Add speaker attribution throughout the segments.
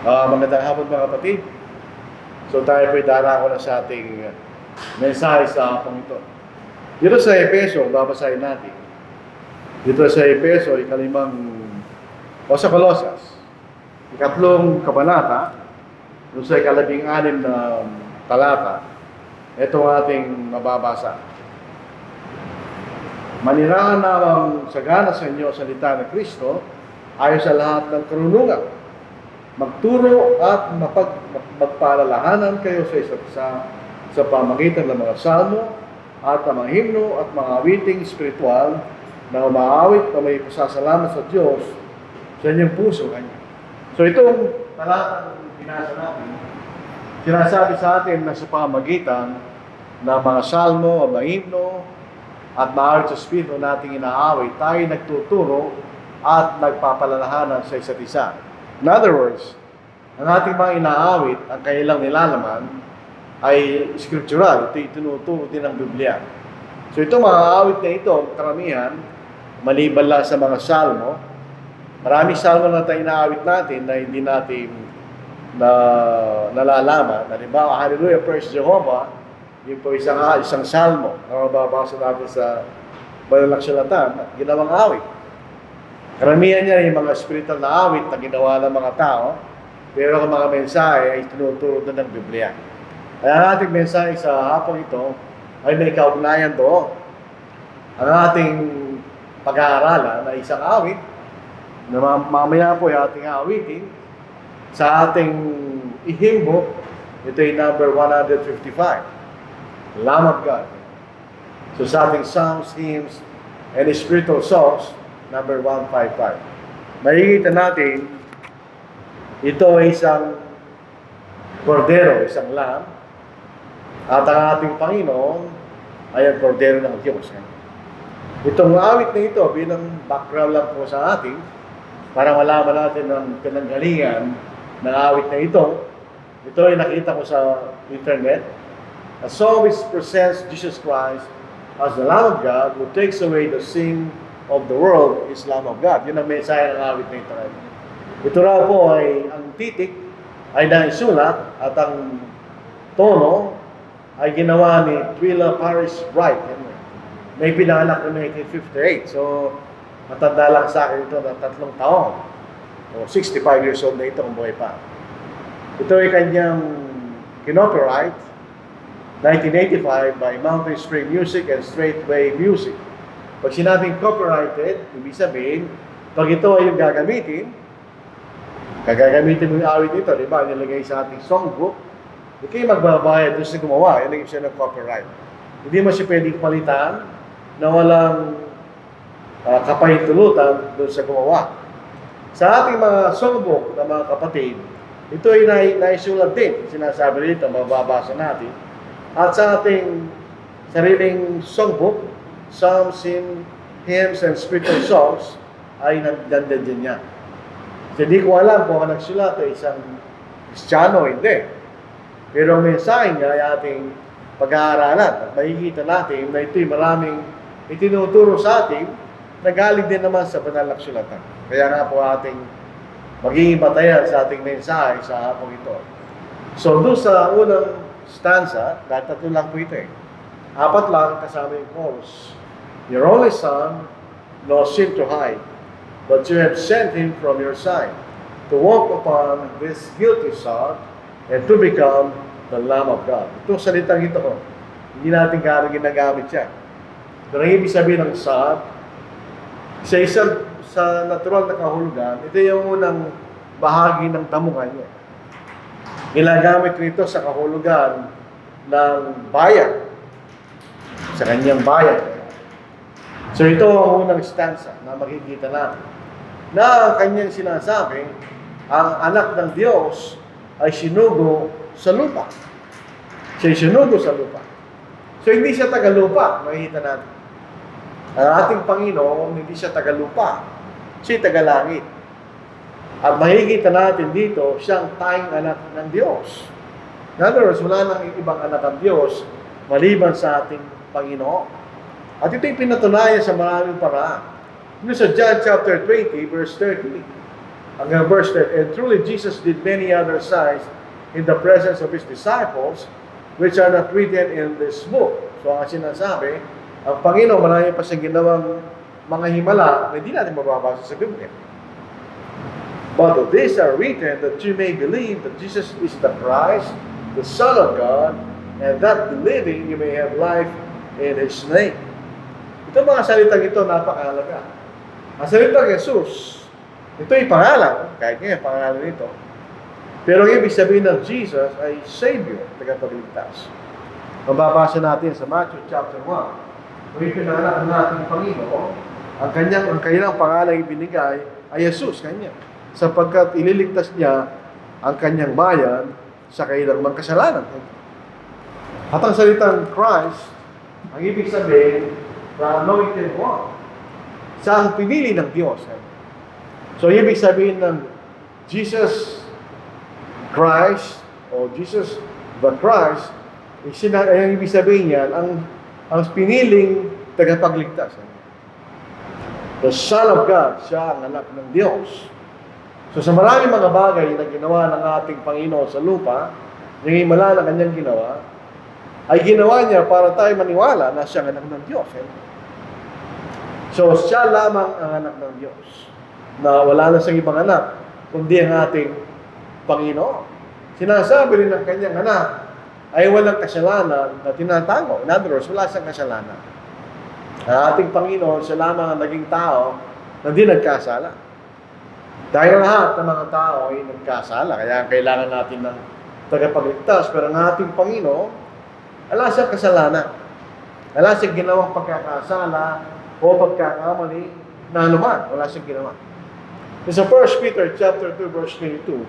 Speaker 1: Magandang hapon mga kapatid. So tayo po'y darako na sa ating mensahe sa hapong ito. Dito sa Efeso, babasahin natin. Dito sa Efeso, o sa Colosas, ikatlong kabanata, doon sa ikalabing-anim na talata, ito ang ating mababasa. Maninirahan namang sagana sa inyo salita ng Kristo, ayon sa lahat ng karunungan. Magturo at magpaalalahanan kayo sa isa't isa sa pamagitan ng mga salmo at mga himno at mga awiting spiritual na umaawit na may pasasalamat sa Diyos sa inyong puso kanya. So itong talatang binasa natin, sinasabi sa atin na sa pamagitan ng mga salmo, mga himno at mga awit sa spirito nating inaawit, tayo nagtuturo at nagpapalalahanan sa isa't isa. In other words, ang ating mga inaawit, ang kailang nilalaman, ay scriptural. Ito itinuturo din ng Biblia. So itong mga awit na ito, karamihan, maliban lang sa mga salmo, maraming salmo na tayo inaawit natin na hindi natin nalalaman. Halimbawa, Hallelujah, Praise Jehovah, yun po isang salmo na mababasa natin sa Malalang Sulatan, ginawang awit. Karamihan niya yung mga spiritual na awit na ginawa ng mga tao, pero ang mga mensahe ay tinuturo doon ng Biblia. Kaya ang ating mensahe sa hapon ito ay may kaugnayan doon. Ang ating pag-aaralan ay isang awit na mamaya po ay ating awitin sa ating ihimbo. Ito ay number 155, Lamb of God. So sa ating psalms, hymns, and spiritual songs, number 155. Makikita natin, ito ay isang kordero, isang lamb, at ang ating Panginoon ay ang kordero ng Diyos. Itong awit na ito, bilang background lang po sa atin, para malaman natin ang pinanggalingan ng awit na ito. Ito ay nakita ko sa internet. A song which presents Jesus Christ as the Lamb of God who takes away the sin of the world is Lamb of God. Yun ang mensahe ng awit na ito. Ito raw po ay, ang titik ay naisulat at ang tono ay ginawa ni Twila Paris Wright. May pinanganak noong 1958. So, matanda lang sa akin ito na 3 taon. O 65 years old na ito kung buhay pa. Ito ay kanyang kinopyright 1985 by Mountain Spring Music and Straightway Music. Pag sinabing copyrighted, ibig sabihin, pag ito ay yung gagamitin mo yung awit nito, di ba? Nilagay sa ating songbook, hindi kayo magbabayad doon sa gumawa. Yan ang ibig ng copyright. Hindi mo siya pwedeng palitan na walang kapahintulutan doon sa gumawa. Sa ating mga songbook na mga kapatid, ito ay naisulat din. Sinasabi dito, mababasa natin. At sa ating sariling songbook, psalms, hymns, and spiritual songs, ay nagdandan din niya. Hindi ko alam kung ang nagsulat ay isang Kristiyano o hindi. Pero ang mensahe niya ay ating pag-aaralan. At makikita natin na ito'y maraming itinuturo sa atin na galing din naman sa banal na sulatan. Kaya nga po ating magiging batayan sa ating mensahe sa hapong ito. So doon sa unang stanza, dahil 3 lang po ito 4 lang kasama yung chorus. Your only Son, no sin to hide, but you have sent Him from your side to walk upon this guilty sod and to become the Lamb of God. Itong salitang ito, hindi natin gano'ng ginagamit siya. Pero ang ibig sabihin ng sod, sa natural na kahulugan, ito yung unang bahagi ng tamungan niya. Ginagamit nito sa kahulugan ng bayan, sa kanyang bayan. So ito ang unang stanza na makikita natin. Na kanyang sinasabi, ang anak ng Diyos ay sinugo sa lupa. Siya'y sinugo sa lupa. So hindi siya tagalupa, makikita natin. Ang ating Panginoon, hindi siya tagalupa, siya'y tagalangit. At makikita natin dito, siyang tayong anak ng Diyos. In other words, wala nang ibang anak ng Diyos maliban sa ating Panginoon. At ito'y pinatunayan sa maraming paraan. Sa John chapter 20, verse 30, Hanggang verse 10, and truly Jesus did many other signs in the presence of His disciples, which are not written in this book. So ang sinasabi, ang Panginoon marami pa siyang ginawang mga himala na hindi natin mababasa sa Biblia. But these are written that you may believe that Jesus is the Christ, the Son of God, and that believing you may have life in His name. Ito mga salitang ito, napakahalaga. Ang salitang Jesus, ito'y pangalan, kahit ngayon pangalan nito. Pero ang ibig sabihin ng Jesus ay Savior, tagapagligtas. Mababasa natin sa Matthew chapter 1. Kung ipinanganak ng ating Panginoon, ang kanyang pangalan ibinigay ay Jesus, kanya. Sapagkat ililigtas niya ang kanyang bayan sa kailangang kasalanan. At ang salitang Christ, ang ibig sabihin, the anointed one, sa ang pinili ng Diyos. So, ibig sabihin ng Jesus Christ, o Jesus the Christ, ang ibig sabihin niyan, ang piniling tagapagligtas. The Son of God, siya ang anak ng Diyos. So sa maraming mga bagay na ginawa ng ating Panginoon sa lupa, yung himala na kanyang ginawa, ay ginawa niya para tayo maniwala na siya ang anak ng Diyos. So siya lamang ang anak ng Diyos, na wala na siyang ibang anak, kundi ang ating Panginoon. Sinasabi rin ng kanyang anak, ay walang kasalanan na tinatago. In other words, wala siyang kasalanan. Ang ating Panginoon, siya lamang ang naging tao na di nagkasala. Dahil lahat ng mga tao ay nagkasala, kaya kailangan natin ng tagapagligtas. Pero ang ating Panginoon, wala siyang kasalanan. Wala siyang ginawang pagkakasala o pagkakamali na anuman. Wala siyang ginawa. Sa 1 Peter chapter 2, verse 22,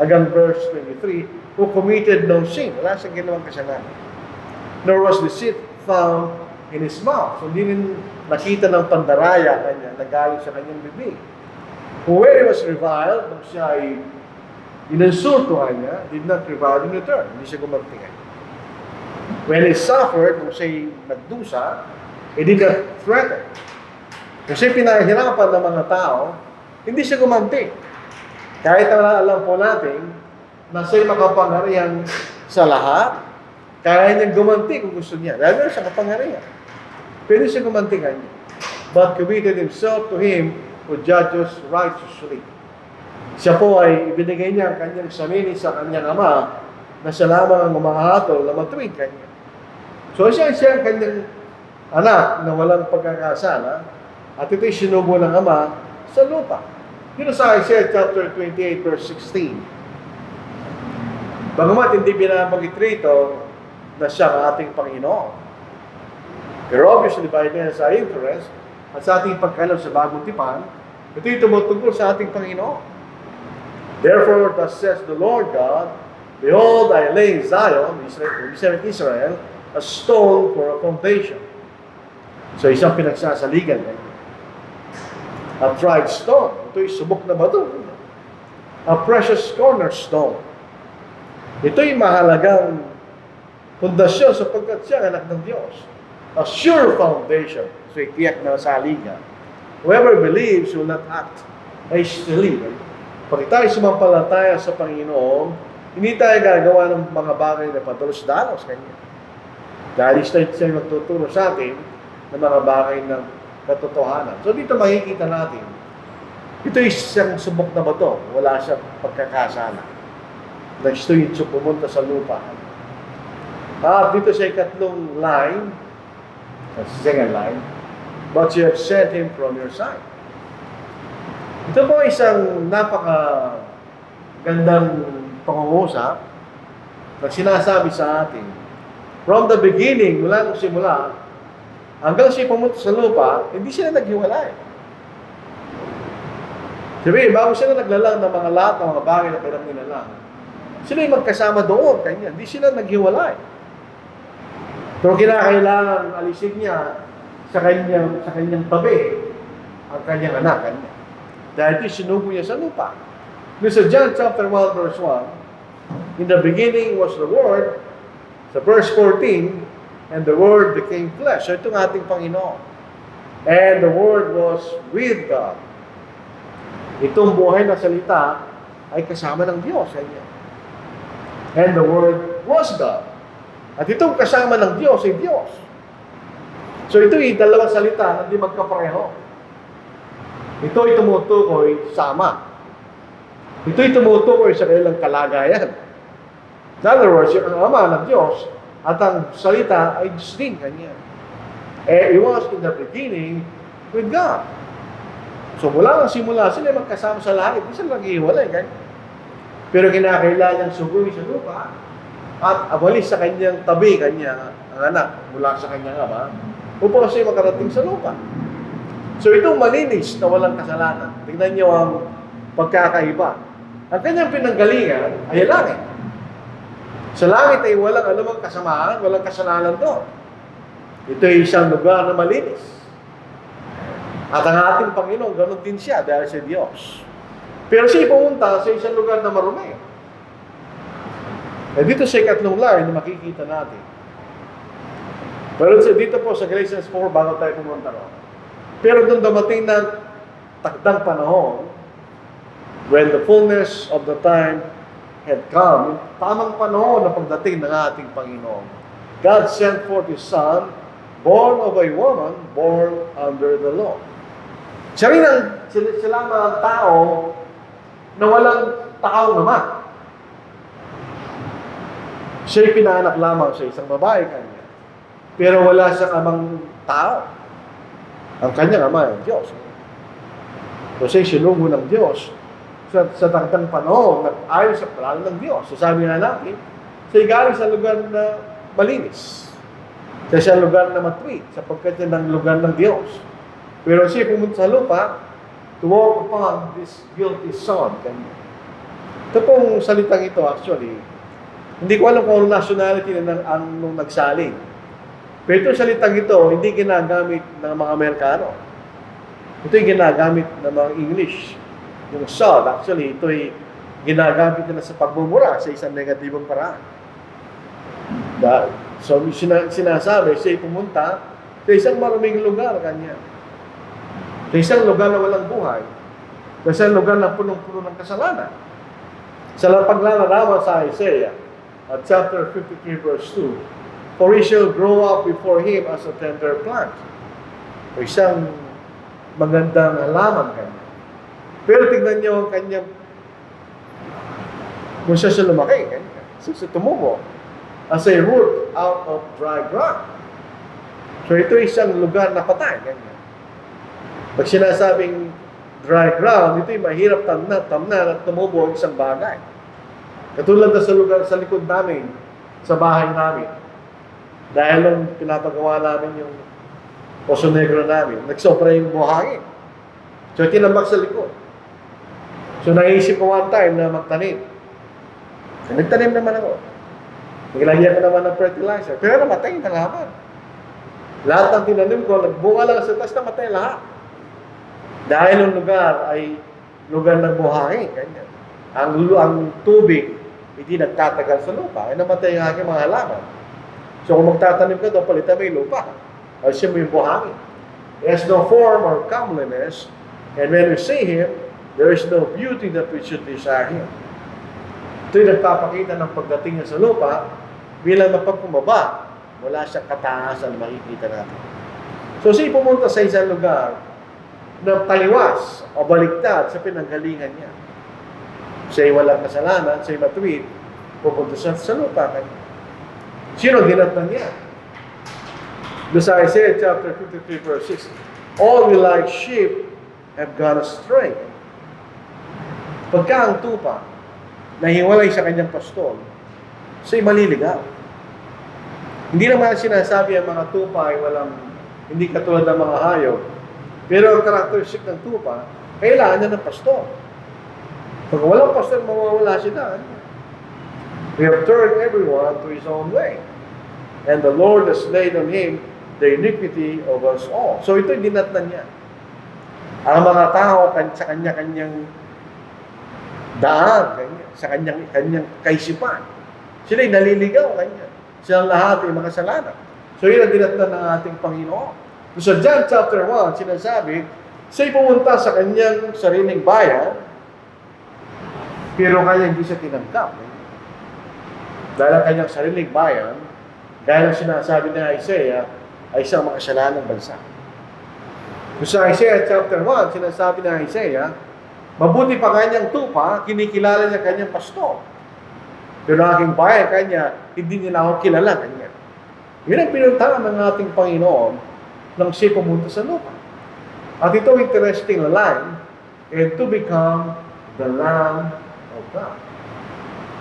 Speaker 1: hanggang verse 23, who committed no sin. Wala siyang ginawang kasalanan. Nor was deceit found in His mouth. So, hindi rin nakita ng pandaraya kanya, nagaling sa kanyang bibig. Where He was reviled, nung siya ay ininsultuhan niya, did not revile in return. Hindi siya gumantihan. When He suffered, nung siya nagdusa, He did not threaten. Kasi pinahirapan ng mga tao, hindi siya gumanti. Kahit alam po natin, na siya'y makapangyarihan sa lahat, kaya niyang gumanti kung gusto niya. Dahil meron siya kapangyarihan. Pwede siya gumanti kanya. But committed Himself to Him who judges righteously. Siya po ay ibinigay niya ang kanyang sarili sa kanyang ama na siya lamang ang umahatol na matuwid kanya. So siya ang kanyang anak na walang pagkakasala at ito'y sinubo ng ama sa lupa. Yun sa Isaiah chapter 28 verse 16. Bagamat hindi binabanggit rito na siya ang ating Panginoon. Pero obviously, by then sa interest at sa ating pagkalaw sa bagong tipan, ito'y tumutungkol sa ating Panginoon. Therefore, thus says the Lord God, behold, I lay in Zion, Israel, a stone for a foundation. So, isang pinagsasaligan. A tried stone. Ito'y subok na bato. A precious cornerstone. Ito'y mahalagang pundasyon sapagkat siya anak ng Diyos. A sure foundation. So, itiyak na saligan. Whoever believes will not act hastily. Pag tayo sumampalataya sa Panginoon, hindi tayo gagawa ng mga bagay na padalos-dalos kanya. Dahil siya magtuturo sa atin ng mga bagay ng katotohanan. So, dito makikita natin, ito isang subok na bato. Wala siyang pagkakasala. Gusto yung pumunta sa lupa. At dito sa ikatlong line, second line, but you have sent Him from your side. Ito po isang napaka-gandang pangungusap na sinasabi sa atin. From the beginning, mula nung simula, hanggang siya pumunta sa lupa, hindi sila naghiwalay. Sabi, bago sila naglalang ng mga lahat ng mga bagay na pinag-nilalang, sila yung magkasama doon, kanya. Hindi sila naghiwalay. Pero kinakailangan alisin niya sa kanyang tabi ang kanyang anak. Kanya. Dahil ito sinubo niya sa lupa. Sa John chapter 1 verse 1, in the beginning was the Word, sa verse 14, and the Word became flesh. So itong ating Panginoon. And the Word was with God. Itong buhay na salita ay kasama ng Diyos. Ganyan. And the Word was God. At itong kasama ng Diyos ay Diyos. So ito ay dalawang salita na hindi magkapareho. Ito ay tumutukoy sama. Ito ay tumutukoy sa kanilang kalagayan. In other words, yung Ama ng Diyos at ang salita ay Diyos din. Ganyan. It was in the beginning with God. So mula ng simula, sila magkasama sa langit. Hindi sila nag-iwalay. Pero kinakailangan suguin sa lupa at abalis sa kanyang tabi, kanya, ang anak, mula sa kanyang ama, upang siya makarating sa lupa. So itong malinis na walang kasalanan. Tingnan niyo ang pagkakaiba. Ang kanyang pinanggalingan ay langit. Sa langit ay walang anumang kasamaan, walang kasalanan doon. Ito ay isang lugar na malinis. At ang ating Panginoon, ganoon din siya dahil sa Diyos. Pero siya pumunta sa isang lugar na marumi. Eh dito sa ikatlong line, makikita natin. Pero dito po sa Galatians 4, bago tayo pumunta ron. Pero doon dumating ng takdang panahon, when the fullness of the time had come, tamang panahon na pagdating ng ating Panginoon, God sent forth His Son, born of a woman, born under the law. Sila mga tao na walang tao naman. Siya'y pinaanak lamang sa isang babae kanya. Pero wala siyang amang tao. Ang kanyang ama ay Diyos. So siya'y sinugo ng Diyos sa takdang panahon na ayon sa plano ng Diyos. So sabi nga natin, siya'y galing sa lugar na malinis. Sa lugar na matuwid, sapagkat yan ang lugar ng Diyos. Pero siya pumunta sa lupa to walk upon this guilty son. Kanya. Ito pong salitang ito actually, hindi ko alam kung nationality na nung nagsaling. Pero itong salitang ito, hindi ginagamit ng mga Amerikano. Ito ay ginagamit ng mga English. Yung son, actually, ito ay ginagamit nila sa pagbubura sa isang negatibong paraan. So, sinasabi, siya pumunta sa isang maruming lugar kanya. Sa isang lugar na walang buhay. Sa isang lugar na punong-puno ng kasalanan. Sa paglalarawan sa Isaiah, at chapter 53 verse 2, for he shall grow up before him as a tender plant. O isang magandang halaman kanya. Pero tignan niyo ang kanyang, kung siya lumaki, kanya. Siya tumubo as a root out of dry ground. So ito isang lugar na patay. Kanya. Pag sinasabing dry ground, ito ay mahirap tamnan at tumubo ang isang bagay. Katulad na sa lugar sa likod namin, sa bahay namin. Dahil nung pinapagawa namin yung Poso Negro namin, nagsobra yung buhangin. So tinambak sa likod. So naisip ko one time na magtanim. So, nagtanim naman ako. Naglagyan ko naman ng fertilizer. Pero namatay na lahat. Lahat ng tinanim ko, nagbunga lang sa taas, namatay lahat. Dahil yung lugar ay lugar ng buhangin. Ganyan. Ang tubig, hindi nagtatagal sa lupa, ay namatay ang aking mga halaman. So kung magtatanim ka doon, palitan mo yung lupa. Alisin mo yung buhangin. He has no form or comeliness, and when we see Him, there is no beauty that we should desire Him. Ito'y nagpapakita ng pagdating niya sa lupa, bilang mapagpumaba, wala siyang kataasan na makikita natin. So siya pumunta sa isang lugar na taliwas o baliktad sa pinanggalingan niya. Siya'y walang kasalanan, siya'y matuwid, pupunta siya sa lupa kanya. Sino dinatnan niya? Doon sa Isaiah chapter 53 verse 6, all we like sheep have gone astray. Pagka ang tupa, nahiwalay sa kanyang pastol, siya'y maliligaw. Hindi naman sinasabi ang mga tupa ay hindi katulad ng mga hayop, pero ang characteristic ng tupa, kailangan niya ng pastol. Pag walang pastor, mawawala siya. We have turned everyone to his own way. And the Lord has laid on him the iniquity of us all. So ito'y dinatnan niya. Ang mga tao sa kanya-kanyang daan, sa kanyang kaisipan. Sila'y naliligaw kanya. Silang lahat ay makasalanan. So yun ang dinatnan ng ating Panginoon. So sa John chapter 1, sinasabi, Siya'y pumunta sa kanyang sariling bayan, pero kanya hindi siya tinanggap. Dahil ang kanyang sariling bayan, gaya ng sinasabi ni Isaiah, ay isang makasalanang bansa. Kung sa Isaiah chapter 1, sinasabi ni Isaiah, mabuti pa kanyang tupa, kinikilala niya kanyang pastor. Pero aking bayan kanya, hindi nila ako kilala kanya. Yun ang pinuntahan ng ating Panginoon nang siya pumunta sa lupa. At ito interesting na line, and to become the Lamb of God.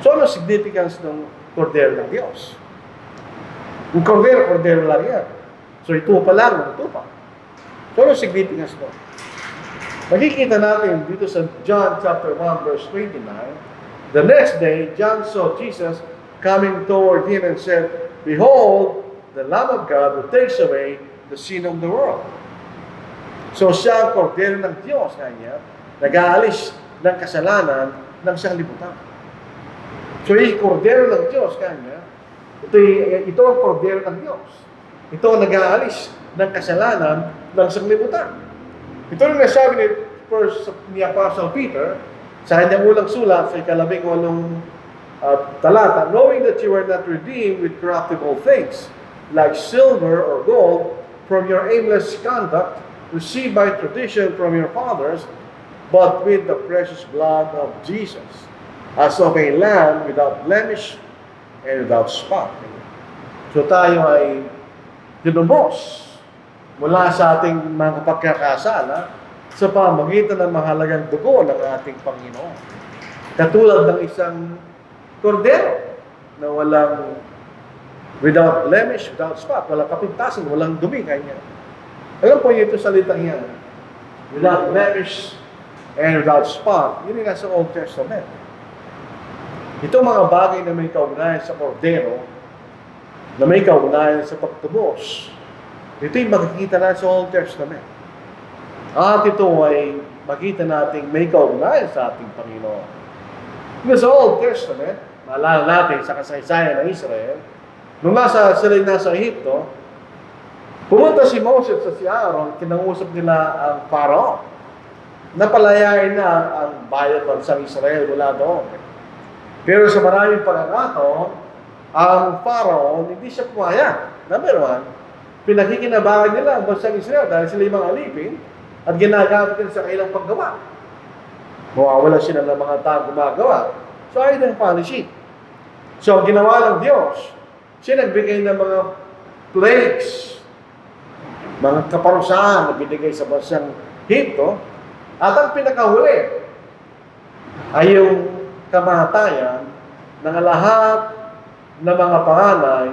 Speaker 1: So, ano significance ng kordero ng Diyos? Yung kordero lang yan. So, ito pa lang, ito pa. So, ano significance doon? Makikita natin dito sa John chapter 1 verse 29, the next day, John saw Jesus coming toward him and said, behold, the Lamb of God who takes away the sin of the world. So siya ang kordero ng Diyos, kanya, nag-aalis ng kasalanan ng sanglibutan. So yung kordero ng Diyos, kanya, ito ang kordero ng Diyos. Ito ang nag-aalis ng kasalanan ng sanglibutan. Ito ang nasabi ni Apostle Peter sa kanyang ulang sulat sa 18 talata, knowing that you were not redeemed with corruptible things, like silver or gold, from your aimless conduct, received by tradition from your fathers, but with the precious blood of Jesus, as of a lamb without blemish and without spot. So tayo ay tinubos mula sa ating mga pagkakasala sa pamamagitan ng mahalagang dugo ng ating Panginoon. Katulad ng isang kordero na walang without blemish, without spot, walang kapintasan, walang dumi kanya. Alam po niyo ito salitang yan. Without blemish and without spot, yun yung nasa Old Testament. Ito mga bagay na may kaugnayan sa kordero, na may kaugnayan sa pagtubos. Ito yung makikita natin sa Old Testament. At ito ay makita natin may kaugnayan sa ating Panginoon. Sa Old Testament, maalala natin sa kasaysayan ng Israel, nung sila nasa Ehipto, pumunta si Moses at si Aaron, kinangusap nila ang Pharaoh. Napalayain na ang bayan bansang Israel mula doon. Pero sa maraming pagkakataon, ang Pharaoh hindi siya pumayag. Number one, pinakikinabangan nila ang bansang Israel dahil sila yung mga alipin at ginagamit nila sa kailang paggawa. Mawawala sila ng mga taong gumagawa. So ayaw ng punishing. So ang ginawa ng Diyos, siya nagbigay ng mga plagues, mga kaparusahan na binigay sa bansang Ehipto, at ang pinakahuli ay yung kamatayan ng lahat ng mga panganay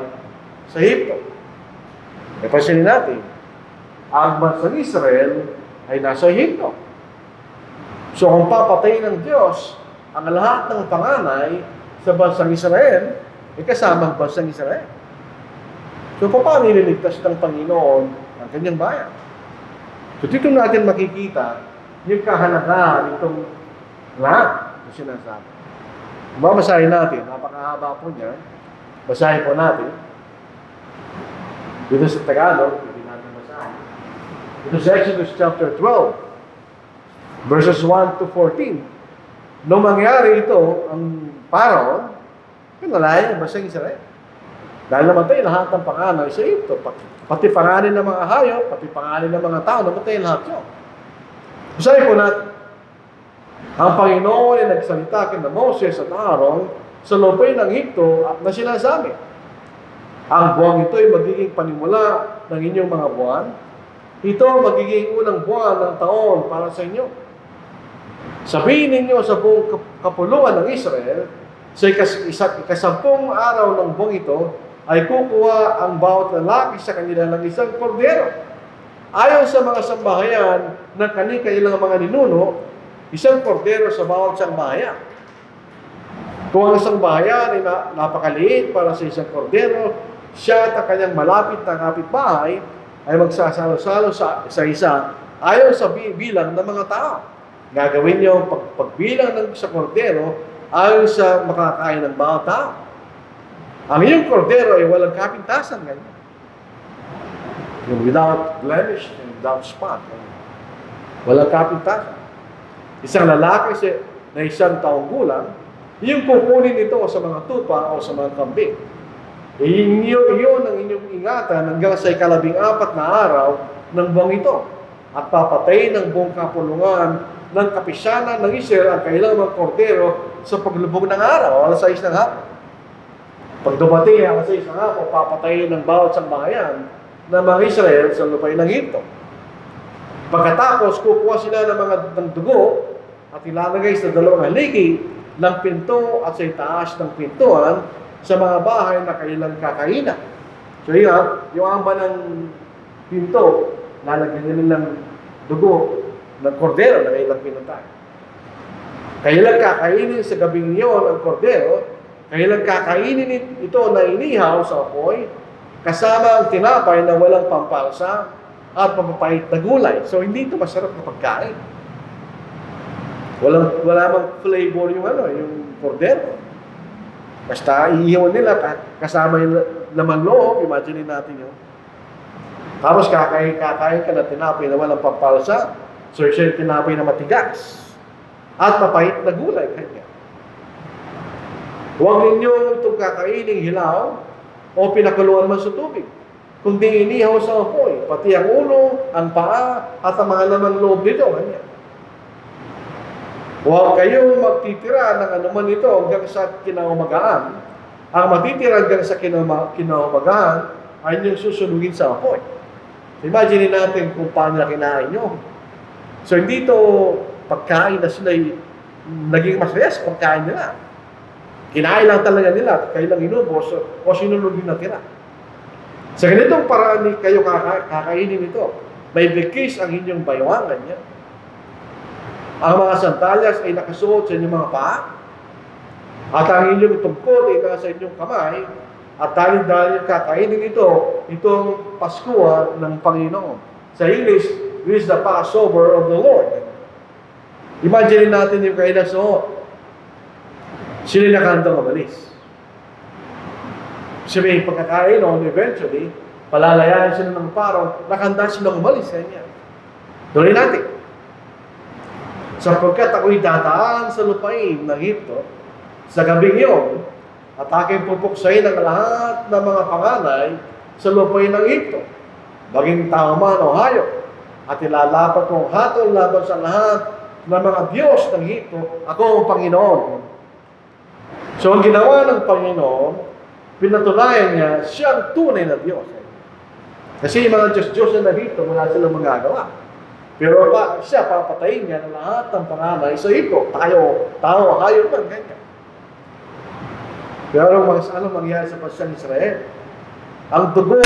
Speaker 1: sa Ehipto. E pansinin natin, ang bansang Israel ay nasa Ehipto. So kung papatayin ng Diyos ang lahat ng panganay sa bansang Israel, ay kasama ang bansang Israel. So paano ililigtas ng Panginoon ang kanyang bayan? So dito natin makikita yung kahalagaan itong lahat na sinasabi. Babasahin natin, napakahaba po niya. Basahin po natin. Dito sa Tagalog, hindi natin basahin. Dito sa Exodus chapter 12, verses 1 to 14. Nung mangyari ito, ang Pharaoh, pinalaya ang bansang Israel. Dahil namatay lahat ng panganay sa Egypto. Pati panganin ng mga hayop, pati panganin ng mga tao, namatay lahat yun. Basahin po natin. Ang Panginoon ay nagsalita kina Moses at Aaron sa lupay ng Egypto at na sinasabi, ang buwang ito ay magiging panimula ng inyong mga buwan. Ito magiging unang buwan ng taon para sa inyo. Sabihin ninyo sa buong kapulungan ng Israel, sa ikasampung araw ng buwang ito, ay kukuha ang bawat lalaki sa kanila ng isang kordero. Ayon sa mga sambahayan ng kanilang mga ninuno, isang kordero sa bawat sambahayan. Kung ang isang bahayan ay napakaliit para sa isang kordero, siya at ang kanyang malapit na kapitbahay ay magsasalo-salo sa isa ayon sa bilang ng mga tao. Gagawin niyo ang pagbilang ng isang kordero ayon sa makakain ng bawat tao. Ang iyong kordero ay walang kapintasan ganyan. Without blemish and without spot. Walang kapintasan. Isang lalaki na 1 taong gulang, yung kukunin ito sa mga tupa o sa mga kambing. Iyon ang inyong ingatan hanggang sa 14 na araw ng buwang ito. At papatayin ng buong kapulungan ng kapisyanan ng Israel ang kailang mga kordero sa paglubog ng araw, alas 6 ng hapon. Pag dumating ang alas 6 ng hapon, papatayin ng bawat sambahayan ng mga Israel sa lupain ng Egypto. Pagkatapos, kukuha sila ng dugo at ilalagay sa 2 haligi ng pinto at sa itaas ng pintuan sa mga bahay na kailang kakainan. So yung amba ng pinto, lalagyan nila ng dugo ng kordero na kailang pinuntahan. Kailang kakainin sa gabing iyon ang kordero, kailang kakainin ito na inihaw sa apoy, kasama ang tinapay na walang pampalsa at mapapait na gulay. So hindi ito masarap na pagkain. Wala mang flavor yung kordero. Basta iihaw nila kasama yung laman loob, imagine natin yun. Tapos kakain ka na tinapay na walang pampalsa, so siya yung tinapay na matigas at mapait na gulay kanya. Huwag ninyo itong kakaining hilaw o pinakuluan man sa tubig, kundi inihaw sa apoy, pati ang ulo, ang paa, at ang mga laman loob nito. Kanya. Huwag kayong magtitira ng anuman ito hanggang sa kinaumagahan. Ang matitira hanggang sa kinaumagahan ay inyong susunugin sa apoy. Imagine natin kung paano na kinain nyo. So hindi ito pagkain na sila naging masaya sa pagkain nila. Kinain lang talaga nila at kailang inubos o sinunod yung natira. Sa ganitong paraan kayo kakainin ito. May bikis ang inyong baywangan niya. Ang mga sandalyas ay nakasuot sa inyong mga paa. At ang inyong tungkod ay nasa inyong kamay. At dahil kakainin itong Pasko ng Panginoon. Sa English, this is the Passover of the Lord. Imagine natin yung kailang suot. Sila nakandang umalis. Sabihin, pagkakain eventually, palalayain sila ng parang, nakanda silang umalis. Kanya. Tuloy natin. Sapagkat ako'y dadaan sa lupain ng Egypto, sa gabing iyon, at aking pupuksain ang lahat ng mga panganay sa lupain ng Egypto, maging tao man o hayop, at ilalapat kong hatol laban sa lahat ng mga Diyos ng Egypto, ako ang Panginoon. So ang ginawa ng Panginoon, pinatunayan niya siya ang tunay na Diyos. Kasi yung mga Diyos na Egypto, wala silang magagawa. Pero siya, papatayin niya ng lahat ng panganay sa Egypto. Tao, hayop man, ganyan. Pero ano mangyari sa pasyang Israel? Ang dugo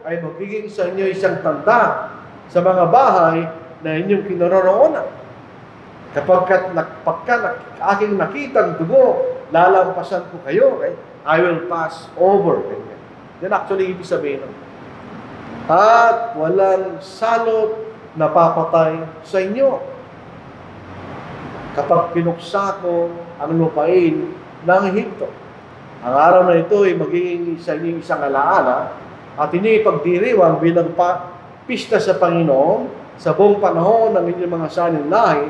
Speaker 1: ay magiging sa inyo isang tanda sa mga bahay na inyong kinaroroonan. Kapag aking nakitang dugo, lalampasan ko kayo, right? I will pass over. Yan actually ibig sabihin. At walang salot na papatay sa inyo. Kapag pinuksa ko ang lupain ng Egypto, ang araw na ito ay magiging sa inyo isang alaala at inyo ipagdiriwang bilang pista sa Panginoon sa buong panahon ng inyong mga saninlahi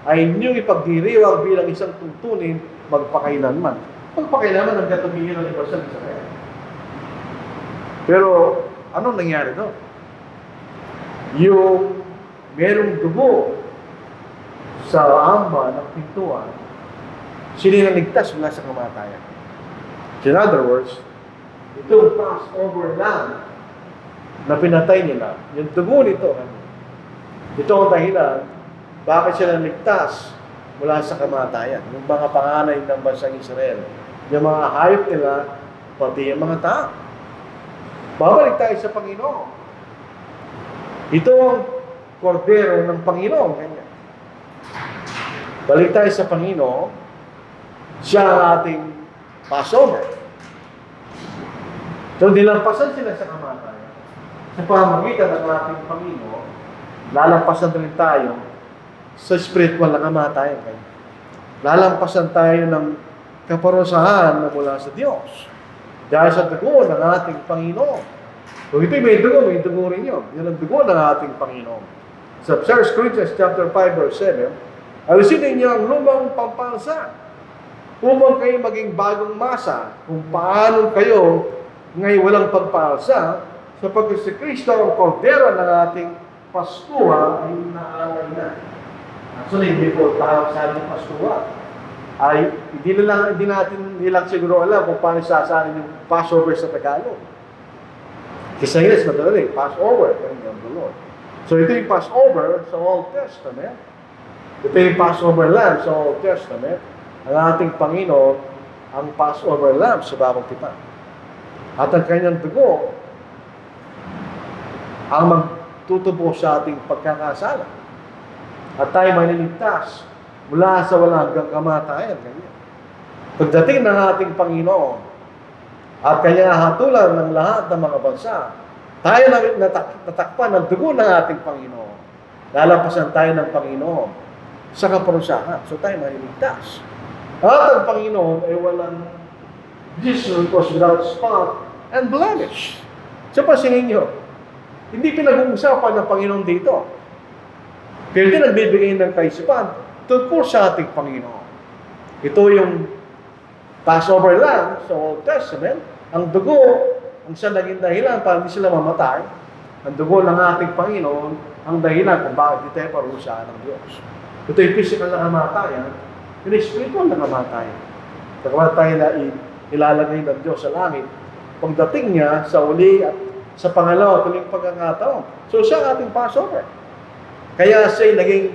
Speaker 1: ay inyong ipagdiriwang bilang isang tuntunin magpakailanman. Magpakailanman ang gatungin ng iba sa Israel. Pero anong nangyari doon? Yung merong dugo sa amba ng pintuan, sila naligtas mula sa kamatayan. In other words, itong Passover lamb na pinatay nila, yung dugo nito, ito ang dahilan bakit sila naligtas mula sa kamatayan. Yung mga panganay ng bansang Israel, yung mga hayop nila, pati yung mga tao. Babalik tayo sa Panginoon. Ito ang kordero ng Panginoon. Ganyan. Balik tayo sa Panginoon. Siya ang ating Passover. So, nilampasan sila sa kamatayan. Sa pamamagitan ng ating Panginoon, lalampasan rin tayo sa spiritual na kamatayan. Lalampasan tayo ng kaparusahan na mula sa Diyos. Dahil sa dugo ng ating Panginoon. Kung ito'y may dugo rin yun. Yan ang dugo ng ating Panginoon. Sa 1 Corinthians chapter 5 verse 7, alisin ninyo ang lumang pampalsa upang kayo maging bagong masa kung paano kayo ngayon walang pagpalsa sapagkat si Kristo ang kordero ng ating Paskuha ay naalay na. Actually, hindi po tawag sa ating Paskuha. Ay, hindi natin nilang siguro alam kung paano sasanin yung Passover sa Tagalog. Kasi English, madali, Passover, ng the Lord. So ito yung Passover sa Old Testament. Ito yung Passover lamb sa Old Testament. Ang ating Panginoon, ang Passover lamb sa Bagong Tipan. At ang kanyang dugo, ang magtutubo sa ating pagkakasala. At tayo maniligtas mula sa wala hanggang kamatayan. Ganyan. Pagdating ng ating Panginoon at kanya hatulan ng lahat ng mga bansa, tayo natakpan ng dugo ng ating Panginoon. Lalampasan tayo ng Panginoon sa kaparusahan. So tayo maniligtas. At ang Panginoon ay walang Jesus was without spot and blemish. So pasingin nyo, hindi pinag-uusapan ng Panginoon dito. Pero ito nagbibigay ng kaisipan tungkol sa ating Panginoon. Ito yung Passover lamb sa Old Testament. Ang dugo, ang siya naging dahilan para hindi sila mamatay. Ang dugo ng ating Panginoon, ang dahilan kung bakit di tayo parusahan ng Diyos. Ito yung physical na kamatayan, yung spiritual na kamatayan. Sa kamatayan na ilalagay ng Diyos sa langit, pagdating niya sa uli at sa pangalawa, tuling pagkakataon. So siya ang ating Passover. Kaya siya'y naging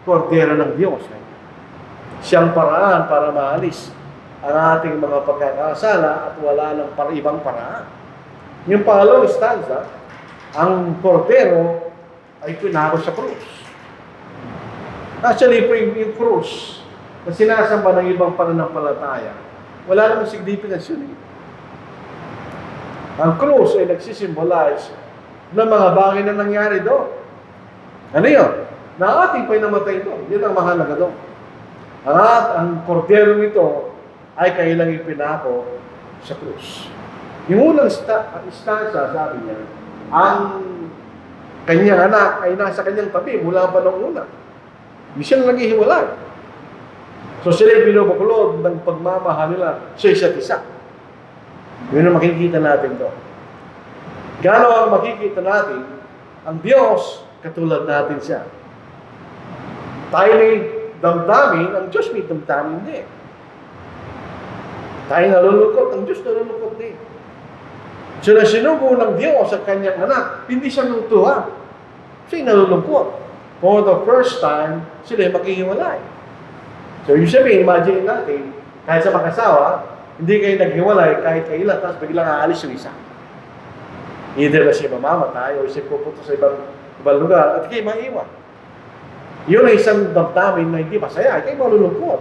Speaker 1: kordero ng Diyos. Siyang paraan para maalis ang ating mga pagkakasala at wala ng ibang paraan. Yung pangalawang stanza, ang kordero ay pinako sa krus. Actually, yung krus na sinasamba ng ibang pananampalataya, wala namang significance yun. Ang krus ay nagsisimbolize ng mga bagay na nangyari doon. Ano yun? Na ating pa'y namatay doon. Yun ang mahalaga doon. Ang kordero nito ay kailang ipinako sa krus. Yung unang stanza, sabi niya, ang kanyang anak ay nasa kanyang tabi mula pa noong una. Hindi siya naghihiwalay. So sila binubuklod ng pagmamahal nila sa isa't isa. Yun ang makikita natin doon. Gano'n ang makikita natin, ang Diyos, katulad natin siya. Tayo may damdamin, ang Diyos may damdamin din. Tayo nalulungkot, ang Diyos nalulungkot din. So na sinugo ng Diyos sa kanyang anak, hindi siya nutuwa. Siya'y nalulungkot. For the first time, sila maghihiwalay. So yung sabihin, imagine natin, kahit sa mag-asawa, hindi kayo naghiwalay kahit kailan, tapos biglang aalis yung isa. Either na siya mamamatay o siya pupunta sa ibang lugar at kayo maiwan. Yun ay isang damdamin na hindi masaya, kayo malulungkot.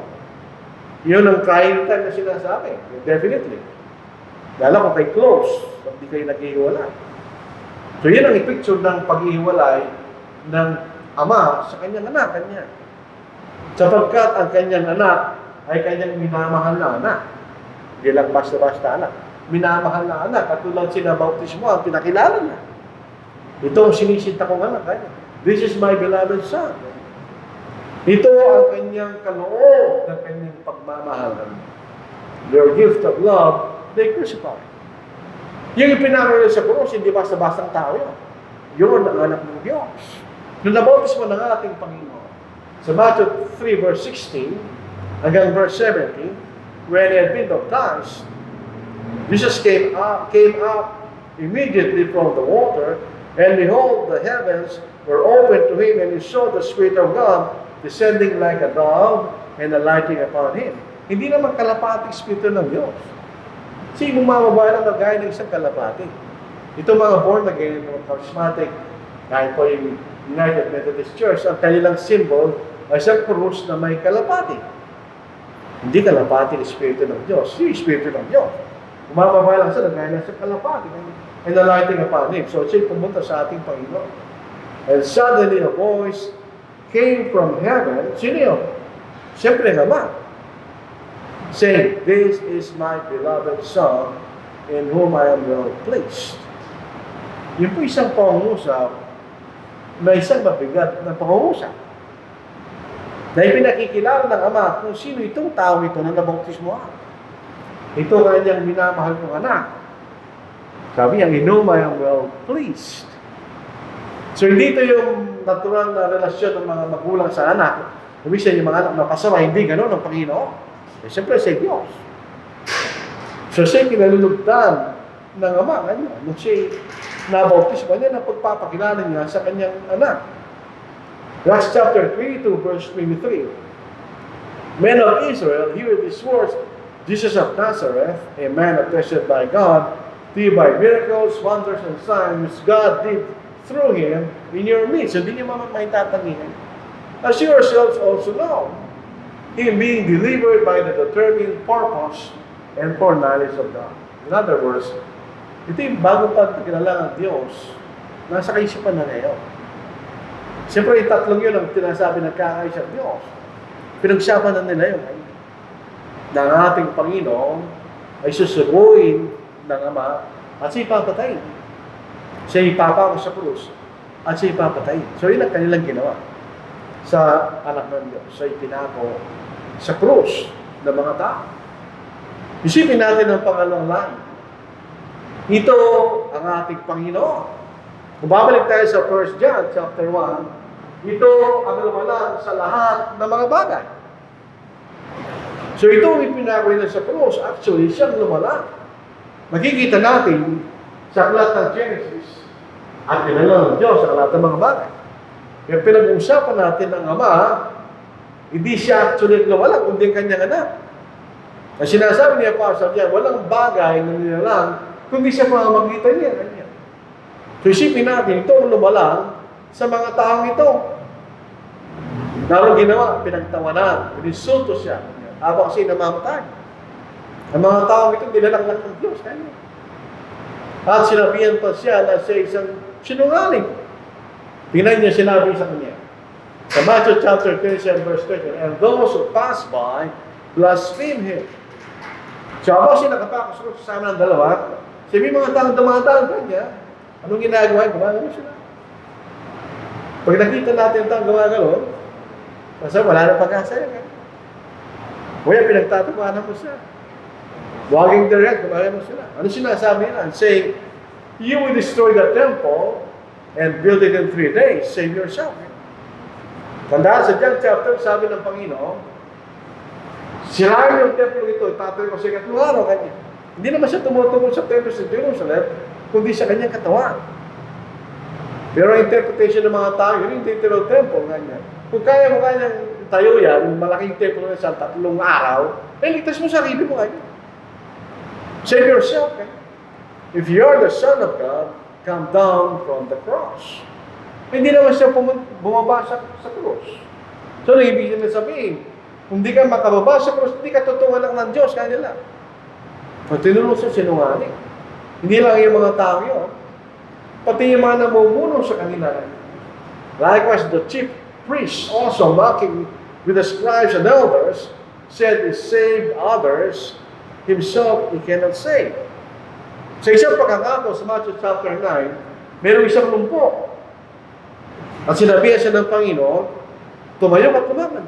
Speaker 1: Yun ang crying time na sinasabi. Definitely. Lalo kung kayo close, hindi kayo naghihiwalay. So yun ang picture ng paghihiwalay ng ama sa kanyang anak, kanya. Sapagkat ang kanyang anak ay kanyang minamahal na anak. Hindi lang basta-basta anak. Minamahal na anak. At tulad sinabautismo, ang pinakilala niya. Ito ang sinisinta kong anak. This is my beloved son. Ito ang kanyang kaloob ng kanyang pagmamahalan. Their gift of love, they crucified. Yung ipinakilala sa krus, hindi basta-bastang tao yun. Yun ang anak ng Diyos. Nung nabautismo ng ating Panginoon, sa Matthew 3 verse 16 hanggang verse 17, when he had been baptized, Jesus came up immediately from the water, and behold, the heavens were opened to him, and he saw the Spirit of God descending like a dove and alighting upon him. Hindi naman kalapating Espiritu ng Diyos. Kasi bumababa lang na gaya ng isang kalapati. Ito mga born again, mga charismatic, kahit po yung United Methodist Church, ang kanilang symbol ay isang krus na may kalapati. Hindi kalapati ng Espiritu ng Diyos. Yung Espiritu ng Diyos. Bumababa lang sila gaya ng isang kalapati and alighting upon him. So siya'y pumunta sa ating Panginoon. And suddenly a voice came from heaven. Sino yun? Siyempre naman. Saying, this is my beloved Son, in whom I am well pleased. Yun po isang pangusap may isang mabigat na pangungusap. Na ipinakikilala ng Ama kung sino itong tao ito na nabautismo ako. Ito kanyang minamahal kong anak. Sabi niya, in whom I am well pleased. So hindi ito yung natural na relasyon ng mga magulang sa anak. Ibig yung mga anak na pasama, hindi gano'n ang Panginoon. Eh, siyempre, sa Diyos. So siya kinalulugdan ng Ama kanya. Nung siya nabautismo niya na pagpapakilala niya sa kanyang anak. Acts chapter 22, verse 23. Men of Israel, hear these words. Jesus of Nazareth, a man attested by God, to you by miracles, wonders, and signs God did through him in your midst. So, hindi niyo may tatangihan. As you yourselves also know, him being delivered by the determined purpose and foreknowledge of God. In other words, ito yung bago pagkilala ng Diyos, nasa kaisipan na ngayon. Siyempre, yung tatlong yun ang tinasabi ng kakaisa ng Diyos. Pinagsapan na nila yun. Na ang ating Panginoon ay susuguin ng Ama at siya ipapatayin. Siya ipapako sa krus at siya ipapatayin. So, yun ang kanilang ginawa sa anak ng Diyos. Siya ipinako sa krus ng mga tao. Isipin natin ang pangalawang line. Ito ang ating Panginoon. Kung babalik tayo sa 1 John chapter 1, ito ang lumalang sa lahat ng mga bagay. So ito ang ipinako nila sa cross. Actually, siyang lumalang. Makikita natin sa aklat ng Genesis at pinala ng Diyos sa lahat ng mga bagay. Kaya pinag-uusapan natin ng Ama, hindi siya actually lumalang, kundi kanyang anak. Ang sinasabi niya pa sa diyan, walang bagay na nilalang, kundi siya pamamagitan niya. Kanya. So isipin natin, ito ang lumalang sa mga taong ito. Naroon ginawa, pinagtawanan, pinisulto siya, habang siya namamatay. Ang mga taong ito, nilalanglang ng Diyos. Kanya. At sinabihan pa siya na siya isang sinungaling. Tingnan niya sinabi sa kanya. Sa Matthew chapter 27, verse 13, and those who pass by, blaspheme him. So habang siya nakapakos sa amin ng dalawa, sabi mga taong dumadaan kanya, anong ginagawa? Gumagano sila. Pag nakita natin ang taong gumagano, kasi wala na pag-asa yan. Kaya pinagtatapanan mo siya. Walking their head, gumagano sila. Ano sinasabi nila? Saying, you will destroy the temple and build it in 3 days. Save yourself. Tandaan sa John chapter, sabi ng Panginoon, sirain yung templo ito, itatuloy ko sa ikatlong araw kanya. Hindi naman siya tumutungkol sa templo sa Jerusalem, kundi sa kanyang katawan. Pero ang interpretation ng mga tao, yun yung titiraw temple kanya. Kung kaya mo kanyang tayo yan, malaking templo na sa 3 araw, ligtas mo sarili mo kanya. Save yourself. Eh? If you are the Son of God, come down from the cross. Hindi naman siya bumaba sa cross. So, ibig sabihin, kung di ka makababa sa cross, hindi ka tutungan lang ng Diyos, kaya nila. Pag tinulong sa sinungaling, hindi lang yung mga tao yun, pati yung mga namumuno sa kanila. Likewise, the chief priest also mocking with the scribes and elders said he saved others, himself he cannot save. Sa isang pagkakataon sa Matthew chapter 9, mayroong isang lumpo. At sinabihan siya ng Panginoon, tumayo at lumaban.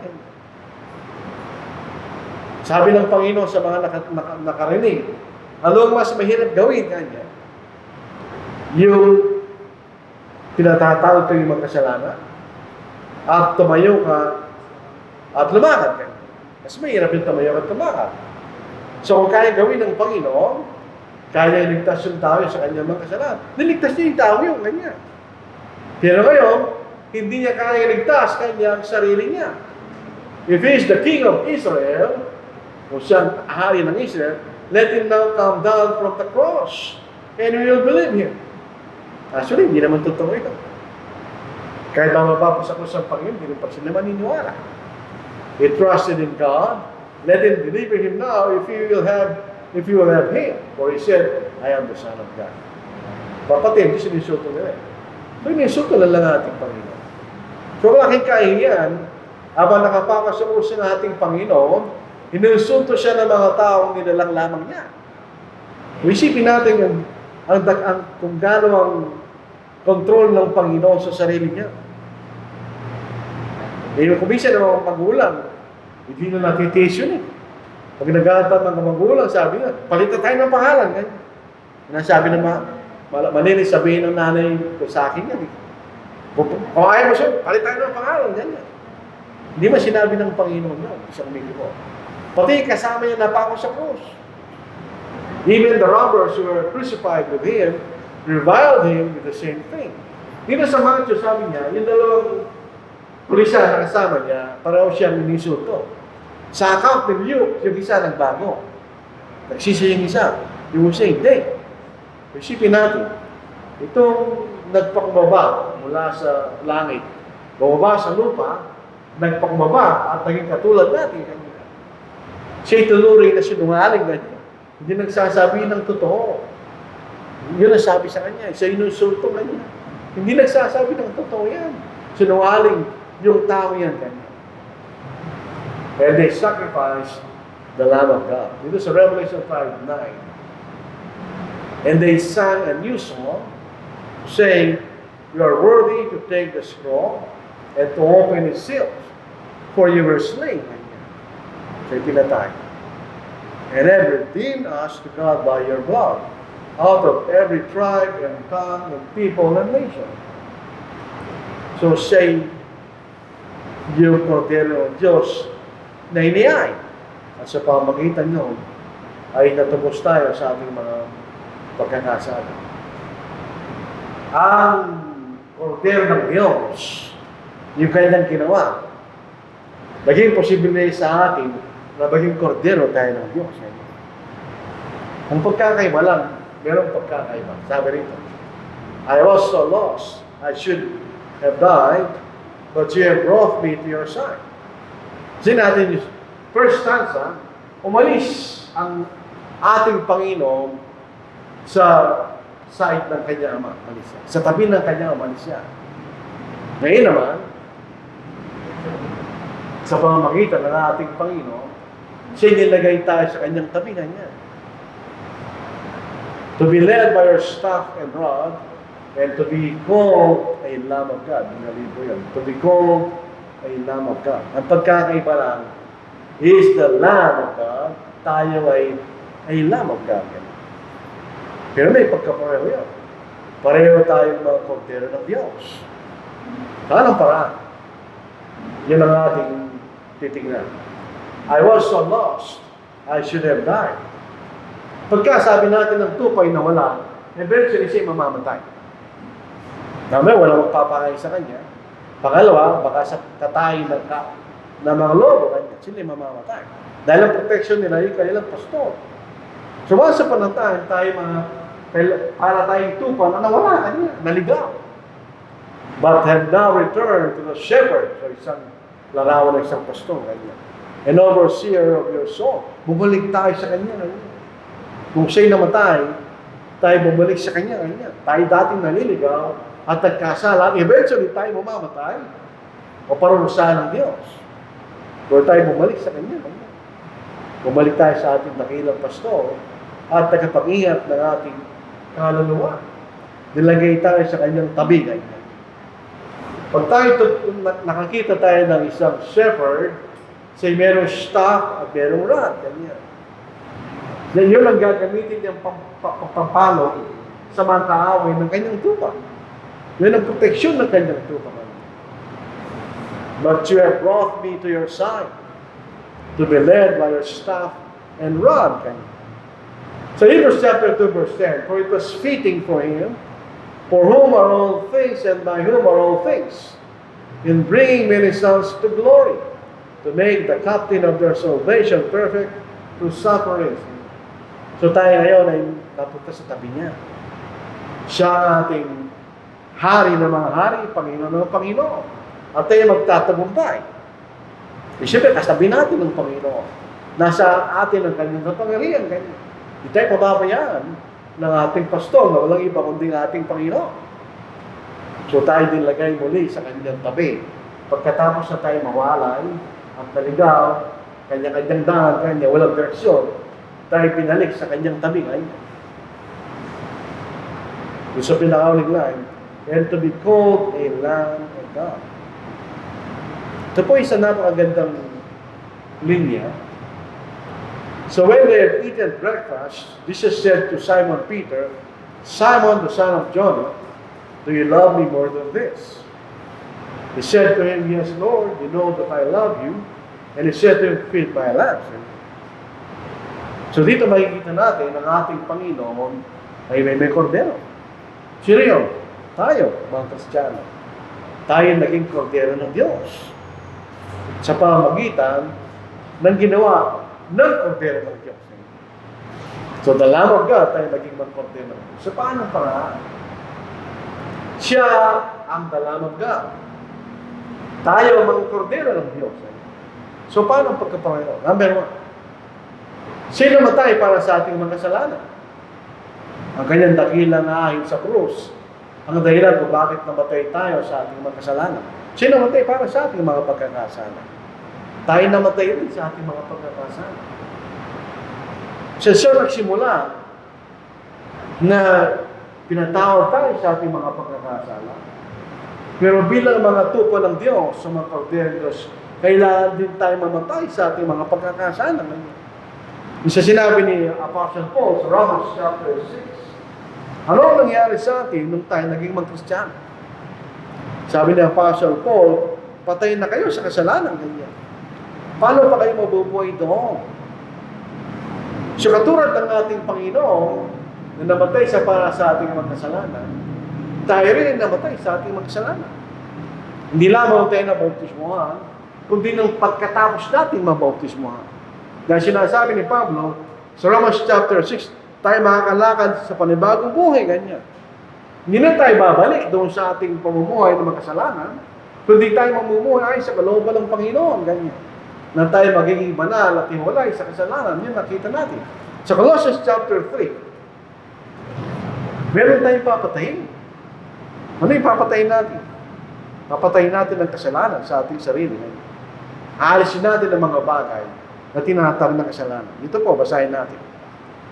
Speaker 1: Sabi ng Panginoon sa mga nakarinig, ano ang mas mahirap gawin kanya? Yung pinatatawag ko yung magkasalanan at tumayo ka at lumakad ka. Mas mahirap yung tumayo at lumakad. So kung kaya gawin ng Panginoon, kaya iligtas yung tao sa kanyang mga kasalanan. Niligtas niya yung tao yung kanya. Pero ngayon, hindi niya kaya iligtas kanyang sarili niya. If he is the king of Israel, kung siyang hari ng Israel, let him now come down from the cross and we will believe him. Actually, hindi naman totoo ito. Kahit ang mapapos ako sa Panginoon, hindi rin pa sila maniniwala. He trusted in God. Let him deliver him now if you will have him. For he said, I am the Son of God. Papatid, hindi sinusulto nila. So, ininsulto na lang ating Panginoon. So, malaking kahihiyan, habang nakapakas sa uso ng ating Panginoon, ininsulto siya ng mga taong nilalang lamang niya. Isipin natin kung gaano ang control ng Panginoon sa sarili niya. Kung minsan ng mga magulang, hindi na natitiis yun eh. Pag nagkataon ng mga magulang, sabi nga, palitan tayo ng pangalan. Ganyan. Nasabi ng malinis sabihin ng nanay ko sa akin yan eh. Kung ayaw mo siya, palitan tayo ng pangalan. Ganyan. Hindi man sinabi ng Panginoon yun, isang ko. Pati kasama niya napako sa krus. Even the robbers who were crucified with him, reviled him with the same thing. Dito sa Matthew, sabi niya, yung dalawang pulisan na kasama niya, pareho siyang inisulto. Sa account ng Luke, yung isa nagbago. Nagsisi yung isa. Yung isa, hindi. Isipin natin, itong nagpakbaba mula sa langit, bumaba sa lupa, nagpakbaba at naging katulad natin. Siya'y tunuring na sinungaling na niya. Hindi nagsasabi ng totoo. Yun ang sabi sa kanya. Sa inusulto na niya. Hindi nagsasabi ng totoo yan. Sinungaling yung tao yan kanya. And they sacrificed the Lamb of God. Dito sa Revelation 5:9. And they sang a new song, saying, "You are worthy to take the scroll and to open its seals, for you were slain." Siya'y pinatay. "And have redeemed us to God by your blood, out of every tribe and tongue and people and nation." So say, yung Cordero ng Diyos na iniyay. At sa pamagitan nyo, ay natubos tayo sa ating mga pagkakasala. Ang Cordero ng Diyos, yung kanyang ginawa, naging posible sa atin na maging Cordero tayo ng Diyos. Ang pagkakaiba lang, merong pagkakaiba. Sabi rito, "I was so lost, I should have died, but you have brought me to your side." Kasi natin yung first stanza, umalis ang ating Panginoon sa side ng kanyang ama. Umalis siya. Sa tabi ng kanyang ama, umalis siya. Ngayon naman, sa pamamagitan ng ating Panginoon, siya nilagay tayo sa kanyang tabi kanya. To be led by your staff and rod, and to be called a Lamb of God. Nalito yan. To be called a Lamb of God. Ang pagkakaiba lang, He is the Lamb of God, tayo ay a Lamb of God. Pero may pagkapareho yan. Pareho tayong mga Cordero ng Diyos. Anong paraan? Yan ang ating titignan. I was so lost, I should have died. Pagka sabi natin ng tupay na wala, eventually siya mamamatay. Namay, wala magpapakain sa kanya. Pangalawa, baka sa katayin ng mga lobo kanya, sila mamamatay. Dahil ang protection nila yung kanilang pastor. So, once upon a time, para tayong tupa na nawala kanya, naligaw. But have now returned to the shepherd, so isang larawan ng isang pastor kanya. An overseer of your soul. Bumalik tayo sa kanya. Kung siya'y namatay, tayo bumalik sa kanya. Tayo dating naliligaw at nagkasala. Eventually, tayo mamamatay o parurusahan ng Diyos. Pero tayo bumalik sa kanya. Bumalik tayo sa ating dakilang pastor at tagapag-ingat ng ating kaluluwa. Nilagay tayo sa kanyang tabi. Pag nakakita tayo ng isang shepherd, say merong staff at merong rod. Yan yun ang gagamitin niyang pampalo sa mga kaaway ng kanyang tupa. Yan ang proteksyon ng kanyang tupa. But you have brought me to your side to be led by your staff and rod. So Hebrews chapter 2 verse 10, "For it was fitting for him, for whom are all things and by whom are all things, in bringing many sons to glory, to make the captain of their salvation perfect through sufferings." So tayo ngayon ay napunta sa tabi niya. Siya ang ating hari ng mga hari, Panginoon ng Panginoon. At tayo magtatagumpay. Siyempre, kasabi natin ng Panginoon. Nasa atin ang kanyang kapangyarihan. Hindi tayo pababayaan ng ating pastor na walang iba kundi ang ating Panginoon. So tayo din lagay muli sa kanyang tabi. Pagkatapos na tayo mawalay at naligaw, kanya-kanyang daan, walang direksyon, tayo pinalik sa kanyang tabi ngayon. Yung sa pinakauling line, and to be called a Lamb of God. Ito po isang napakagandang linya. So when they had eaten breakfast, Jesus said to Simon Peter, Simon, the son of Jonah, do you love me more than this? He said to him, yes, Lord, you know that I love you. And he said to him, feed my lambs. So dito makikita natin ang ating Panginoon ay may kordero. Sino yun? Tayo, mga Kristiyano. Tayo naging kordero ng Diyos. Sa pamamagitan ng ginawa ng kordero ng Diyos. So the Lamb of God tayo naging magkordero ng Diyos. So paano paraan? Siya ang the Lamb of God. Tayo ang mga kordero ng Diyos. So paano ang pagkapangayon? Number 1. Siya namatay para sa ating mga kasalanan. Ang kanyang dakilang ahid sa krus, ang dahilan kung bakit namatay tayo sa ating mga kasalanan. Siya namatay para sa ating mga pagkakasala. Tayo namatay rin sa ating mga pagkakasala. Siya nagsimula na pinatawad tayo sa ating mga pagkakasala. Pero bilang mga tupa ng Diyos sa mga kordero ng Diyos, kailangan din tayo mamatay sa ating mga pagkakasala. Isa sinabi ni Apostle Paul sa Romans chapter 6, ano ang nangyari sa atin nung tayo naging mag-Kristiyano? Sabi ni Apostle Paul, patayin na kayo sa kasalanan. Ganyan. Paano pa kayo mabubuhay doon? So katulad ng ating Panginoon na namatay para sa ating mga kasalanan, tayo rin namatay sa ating mga kasalanan. Hindi lamang tayo nabautismohan, kundi nang pagkatapos natin mabautismohan. Dahil sinasabi ni Pablo, sa Romans chapter 6, tayo makakalakad sa panibagong buhay, ganyan. Hindi na tayo babalik doon sa ating pamumuhay ng mga kasalanan, kundi tayo mamumuhay sa kalooban ng Panginoon, ganyan. Na tayo magiging banal at hiwalay sa kasalanan, yun nakita natin. Sa Colossians chapter 3, meron tayong papatayin. Ano yung papatayin natin? Papatayin natin ang kasalanan sa ating sarili. Aalisin natin ang mga bagay na tinatawag ng kasalanan. Ito po, basahin natin.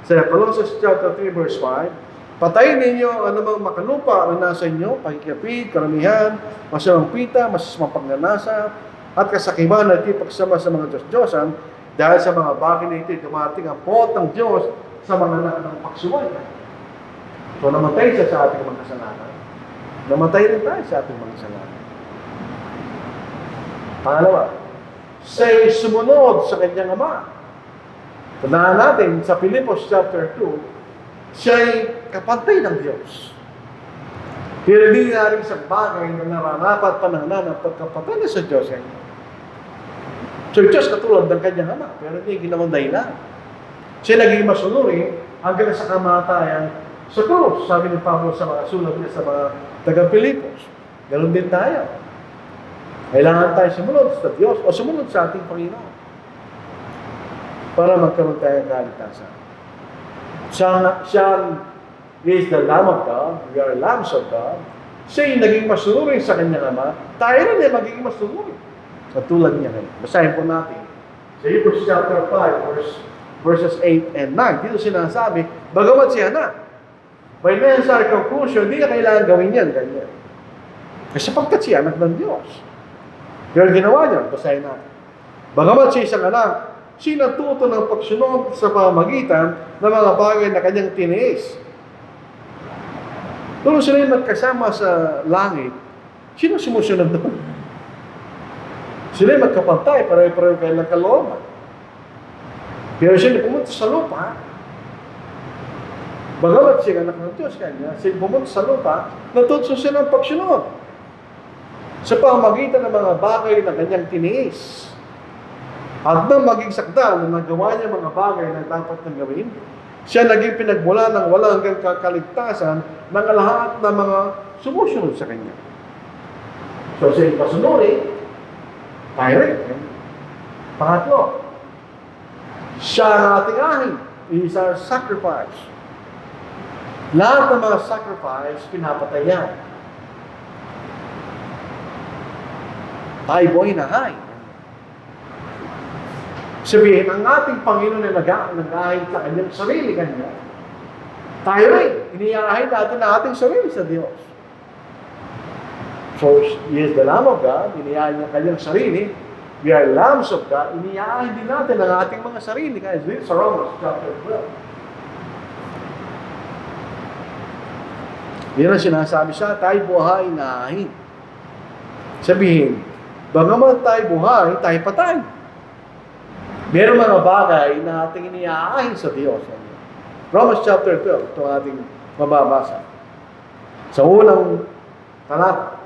Speaker 1: Sa Colossians chapter 3 verse 5, patayin ninyo ang anumang makalupa na nasa inyo, pakikipid, karamihan, masamang pita, masasamang pagnanasa, at kasakiman na iti pagsama sa mga Diyos-Diyosan, dahil sa mga bagay na ito, dumating ang pot ng Diyos sa mga anak ng pagsuway. So, namatay siya sa ating mga kasalanan. Namatay rin tayo sa ating mga kasalanan. Pangalawa, siya'y sumunod sa kanyang ama. Tandaan natin, sa Filipos chapter 2, siya'y kapantay ng Diyos. Pero hindi na rin sa bagay na nararapat panahon ng pagkapatay sa Diyos. So, Diyos katulad ng kanyang ama, pero hindi ginawang dahilan. Siya naging masunuri hanggang sa kamatayan sa krus. Sabi ni Pablo sa mga sulat niya sa mga taga-Filipos. Ganon din tayo. Kailangan tayo sumunod sa Diyos o sumunod sa ating Panginoon para magkaroon tayo ng kaligtasan. Siya is the Lamb of God. We are lambs of God. Siya yung naging masunuri sa kanyang ama. Tayo rin ay magiging masunuri. Katulad niya rin. Basahin po natin. Sa Hebrews chapter 5, verses 8 and 9. Dito sinasabi, bagamat siya na, by necessary conclusion, hindi na kailangan gawin yan, ganyan. Kasi pagkat siya anak ng Diyos. Pero ginawa niya, basahin natin. Bagamat siya isang anak, siya natuto ng pagsunod sa pamamagitan ng mga bagay na kanyang tiniis. Kung sila yung magkasama sa langit, sino sumusunod doon? Sila yung magkapantay, pareho-pareho kayo ng kalooban. Pero sila pumunta sa lupa, bagamat siya anak ng Diyos kanya, sila pumunta sa lupa, natuto sila ng pagsunod sa pamamagitan ng mga bagay na kanyang tiniis. At nang maging sakda na nagawa niya mga bagay na dapat nang gawin, siya naging pinagmula ng walang hanggang kakaligtasan ng lahat ng mga sumusunod sa kanya. So siya yung pasunuri, tayo rin. Pangatlo, siya ang ating ahing. Is our sacrifice. Lahat ng mga sacrifice, pinapatay yan. Tayo boy na hay. Sabihin, ang ating Panginoon na nag-ahid sa kanyang sarili kanya. Tayo rin, iniyahin natin ang ating sarili sa Diyos. So, He is the Lamb of God, iniyahan niya kanyang sarili. We are lambs of God, iniyahan din natin ang ating mga sarili. Kaya dito sa Romans chapter 12. Yan ang sinasabi siya, tayo buhay na ahin. Sabihin, bagaman tayo buhay, tayo patay. Meron mga bagay na ating iniaahin sa Diyos. Romans chapter 12, ito ating mababasa. Sa unang talata.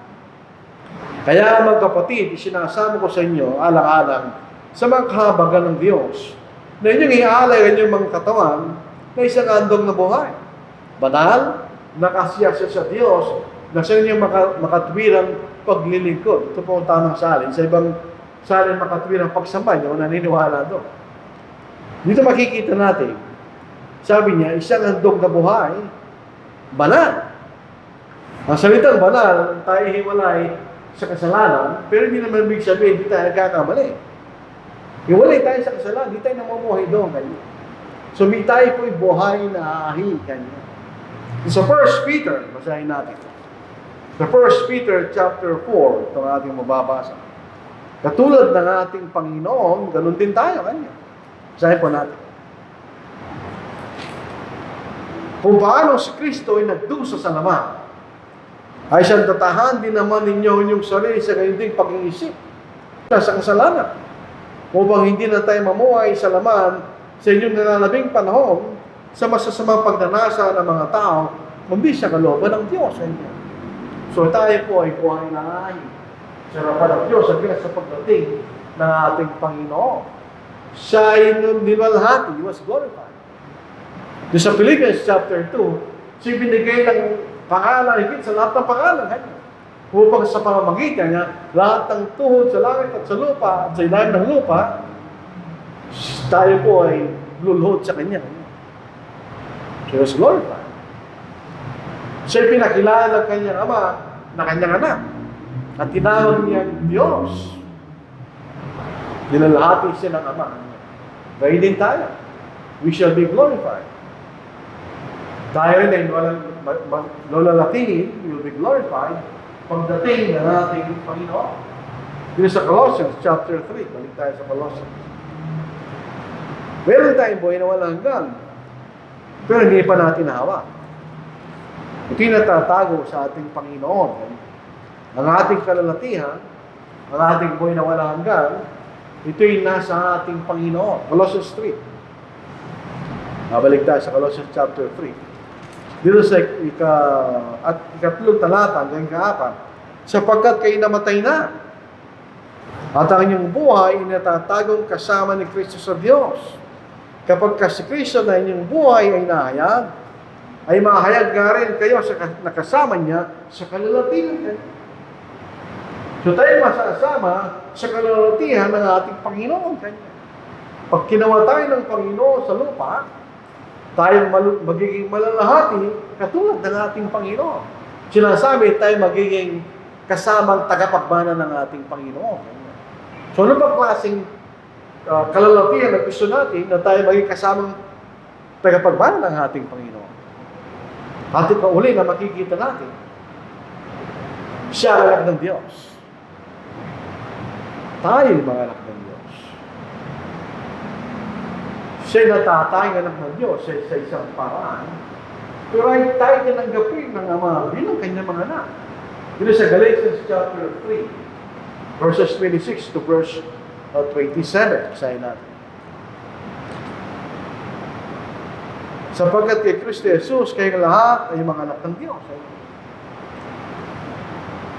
Speaker 1: Kaya mga kapatid, isinasama ko sa inyo, alang-alang, sa mga kahabagan ng Diyos, na inyong iaalay ang inyong mga katawan na isang andong na buhay. Banal, nakasiyasya sa Diyos, na sa inyong makatwirang paglilingkod. Ito po ang tamang salin. Sa ibang salin makatwirang pagsamba nyo, naniniwala doon. Dito makikita natin, sabi niya, isang handog na buhay, banal. Ang salitang banal, tayo hiwalay sa kasalanan, pero hindi naman big sabihin, hindi tayo nagkakamali. Hiwalay tayo sa kasalanan, hindi tayo namumuhay doon. So, may tayo po'y buhay na ahi kanya. Sa 1 Peter, basahin natin. Sa 1 Peter chapter 4, itong ating mababasa. Katulad ng ating Panginoon, ganun din tayo kanya. Basahin po natin. Kung paano si Kristo ay nagdusa sa laman, ay siyang tatahan din naman ninyo inyong sarili sa gayon ding pag-iisip sa kasalanan. Upang hindi na tayo mamuhay sa laman sa inyong nananabing panahon sa masasamang pagnanasa ng mga tao, kundi sa kalooban ng Diyos. So tayo po ay buhay na ahin sa harapan ng Diyos sa pagdating ng ating Panginoon. Siya ay nilalhati, He was glorified. Sa Philippians chapter 2, siya binigay ng pangalan, higit sa lahat ng pangalan. Upang sa pamamagitan niya, lahat ng tuhod sa langit at sa lupa, at sa ilalim ng lupa, tayo po ay luluhod sa Kanya. He was glorified. Siya pinakilala ng Kanyang Ama na Kanyang anak. At tinawag niya Diyos. Nilalahati siya ng Ama. Gayun din tayo. We shall be glorified. Tayo rin ay lolalatingin, we will be glorified pagdating ng ating Panginoon. Dito sa Colossians chapter 3, balik tayo sa Colossians. Meron tayong buhay na walang hanggan, pero hindi pa natin hawak. Ito'y natatago sa ating Panginoon. Ang ating kalalatihan, ang ating buhay na walang hanggan, ito'y nasa ating Panginoon. Colossians 3. Balik tayo sa Colossians chapter 3. Dito sa ikatlong talata hanggang ika-4, sapagkat kayo namatay na, at ang inyong buhay inatatagong kasama ni Kristo sa Diyos. Kapag si Kristo na inyong buhay ay nahayag, ay mahayag nga rin kayo sa nakasama niya sa kalalatihan. So tayo masasama sa kalalatihan ng ating Panginoon. Pag kinawa tayo ng Panginoon sa lupa, tayo magiging malalahati katulad ng ating Panginoon. Sinasabi tayo magiging kasamang tagapagmana ng ating Panginoon. So ano ba klaseng kalalatihan na gusto natin na tayo maging kasamang tagapagmana ng ating Panginoon? At ito uli na makikita natin, siya ang anak ng Diyos. Tayo mga anak ng Diyos. Siya natatay ng anak ng Diyos sa isang paraan. Pero ay tayo tinanggapin ng Ama bilang kanyang mga anak. Dito sa Galatians chapter 3, verses 26 to verse 27. Kasayin natin. Sapagkat kay Kristo Jesus, kayong lahat ay mga anak ng Diyos.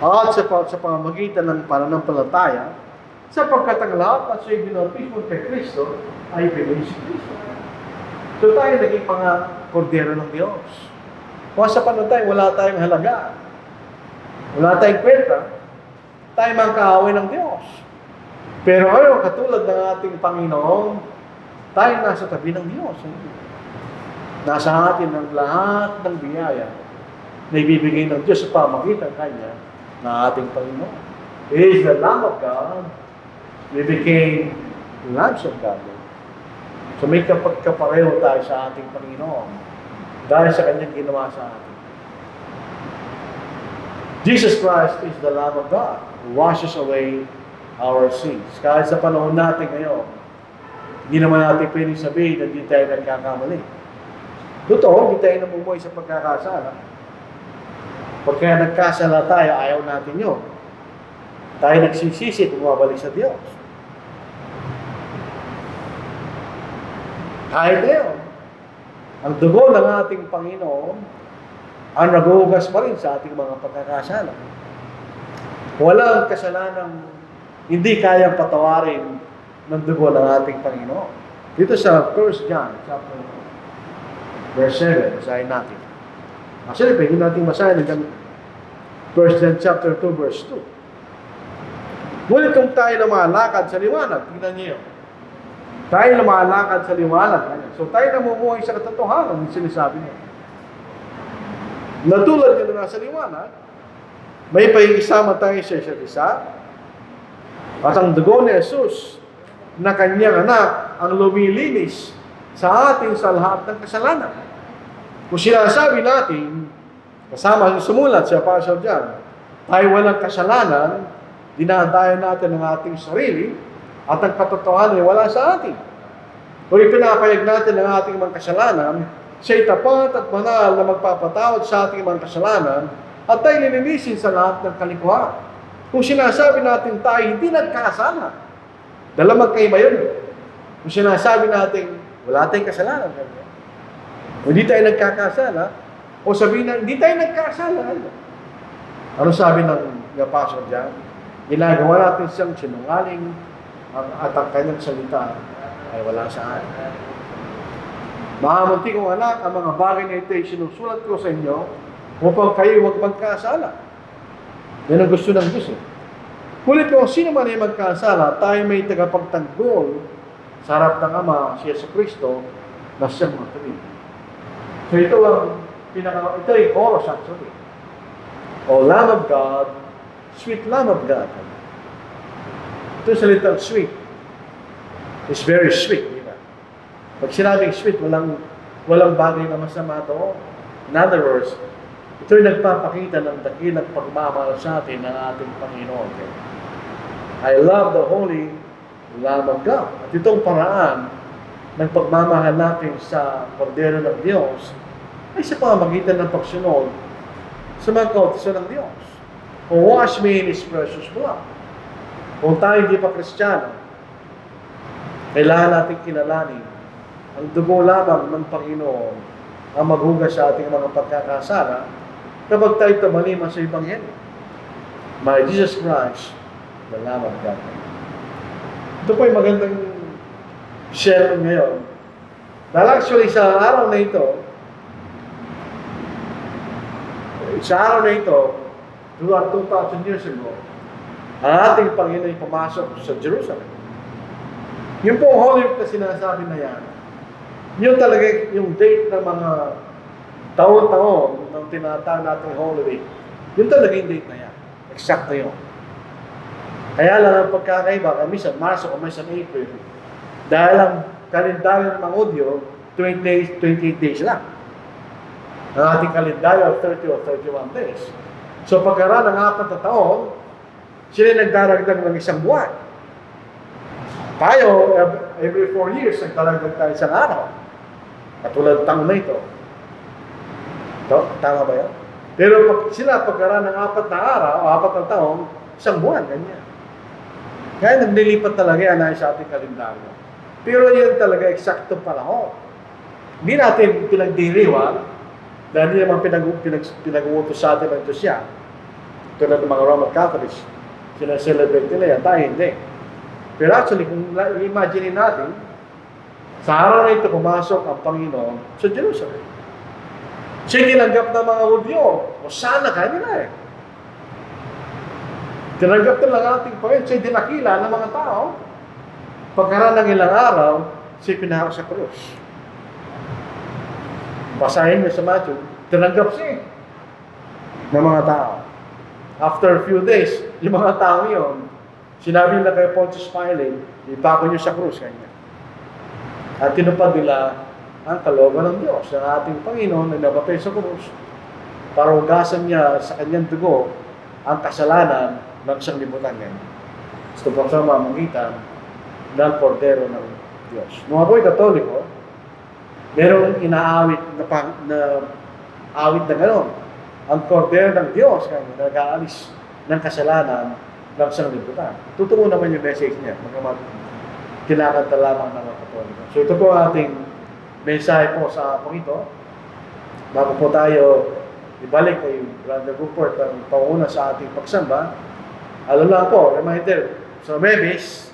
Speaker 1: At sa pamamagitan ng pananampalataya, sapagkat ang lahat na siya'y binautismo kay Kristo, ay pinili si Kristo. So tayo naging mga kordero ng Diyos. Kung sa paano tayo, wala tayong halaga. Wala tayong kwenta. Tayo mga kaaway ng Diyos. Pero ngayon, katulad ng ating Panginoon, tayo nasa tabi ng Diyos. Nasa atin ang lahat ng biyaya na ibibigay ng Diyos sa pamagitan Kanya na ating Panginoon. He is the Lamb of God. We became lambs of God. So may kapagkapareho tayo sa ating Panginoon dahil sa Kanyang ginawa sa atin. Jesus Christ is the Lamb of God who washes away our sins. Kahit sa panahon natin ngayon, hindi naman natin pwedeng sabihin na hindi tayo nagkakamali. Totoo, hindi tayo namumuhay sa pagkakasala. Pagka nagkasala tayo, ayaw natin yun. Tayo nagsisisi at bumabalik sa Diyos. Kahit ngayon, ang dugo ng ating Panginoon ang naghuhugas pa rin sa ating mga pagkakasala. Walang kasalanang hindi kayang patawarin ng dugo ng ating Panginoon. Dito sa 1 John, chapter 1, verse 7, basahin natin. Actually, pwede natin basahin hanggang 1 John chapter 2, verse 2. Ngunit kung tayo lumalakad sa liwanag, tingnan niyo. Tayo lumalakad sa liwanag. So tayo namumuhay sa katotohanan, yung sinasabi niya. Natulad niya na nasa liwanag, may paikisama tayo sa isa't isa, at ang dugo ni Jesus na kanyang anak ang lumilinis sa atin sa lahat ng kasalanan. Kung sinasabi natin, kasama sa sumulat sa Apostle John, tayo walang kasalanan, dinadayan natin ang ating sarili, at ang katotohanan ay wala sa atin. Kung ipinapayag natin ang ating mga kasalanan, siya'y tapat at banal na magpapatawad sa ating mga kasalanan, at tayo lilinisin sa lahat ng kalikuhan. Kung sinasabi natin tayo hindi nagkasala, dala magkaiba yun. Kung sinasabi natin wala tayong kasalanan, o hindi tayo nagkakasala, o sabihin na hindi tayo nagkasala, ano sabi ng Apostle John? Ginagawa natin siyang sinungaling, at ang kanyang salita ay wala sa atin. Mga munti kong anak, ang mga bagay na ito ay sinusulat ko sa inyo upang kayo huwag magkasala. Yan ang gusto ng Diyos. Kulit ko, sino man ay magkasala, tayo may tagapagtanggol sa harap ng Ama, si Yesu Cristo, na siyang matuloy. So ito ay chorus actually. O Lamb of God, sweet Lamb of God. Ito sa little sweet. It's very sweet. Diba? Pag sinabing sweet, walang bagay na masama ito. In other words, ito'y nagpapakita ng dakilang pagmamahal sa atin ng ating Panginoon. I love the Holy Lamb of God. At itong paraan ng pagmamahal natin sa Kordero ng Diyos ay sa pamamagitan ng pagsunod sa mga kautusan ng Diyos. O wash me in His precious blood. Kung tayo hindi pa Kristiyano, kailangan natin kinalanin ang dugo lamang ng Panginoon ang maghugas sa ating mga pagkakasala kapag tayo tumalima sa Ebanghelyo. My Jesus Christ, the Lamb of God. Ito po ay magandang share ngayon. Dahil actually sa araw na ito, throughout 2,000 years ago, ang ating Panginoon ay pumasok sa Jerusalem. Yung pong Holy Week na sinasabi na yan, yun talaga yung date ng mga taon-taon ng tinatawag natin Holy Week. Yun talaga yung date na yan. Eksakto yun. Kaya lang ang pagkakaiba, minsan Marso o minsan April, dahil ang kalendaryo ng mga Hudyo, 28 days lang. Ang ating kalendaryo, 30 or 31 days. So pagkaraan ng 4 na taon, sila nagdaragdag ng isang buwan. Tayo, every 4 years, nagdaragdag tayo isang araw. Katulad ng taon na ito. Tama ba yan? Pero sila, pagkaraan ng 4 na araw, o 4 na taon, isang buwan, ganyan. Kaya naglilipat talaga yan sa ating kalendaryo. Pero yun talaga, eksakto panahon. Hindi natin pinagdiriwan, dahil hindi naman pinag-uutos sa atin ng Diyos yan. Tulad ng mga Roman Catholics, sinaselebrate nila yan, tayo hindi. Pero actually, kung imagine natin, sa araw na ito, pumasok ang Panginoon sa Jerusalem. Siya tinanggap ng mga Hudyo, o sana ka nila eh. Tinanggap nila ang ating Panginoon, siya dinakila ng mga tao. Pagkaraan ng ilang araw, siya pinahak sa krus. Basahin mo sa Matthew, tinanggap siya ng mga tao. After a few days, yung mga tao yun, sinabi nila kay Pontius Pilate, ipako niyo sa krus kanya. At tinupad nila ang kalooban ng Diyos, ang ating Panginoon na nabatay sa krus, para hugasan niya sa kanyang dugo ang kasalanan ng sanglibutan ngayon. Ito po sa mamamagitan ng kordero ng Diyos. Nung ako'y Katoliko, merong inaawit na awit na gano'n. Ang kordero ng Diyos kaya nag-aalis ng kasalanan ng sanglibutan. Totoo naman yung message niya. Kinakanta lamang ng mga Katoliko. So ito po ang ating mensahe po sa pong ito. Bago po tayo ibalik kay Brother Rupert ang panguna sa ating pagsamba, alam lang po, reminder, sa Mebis,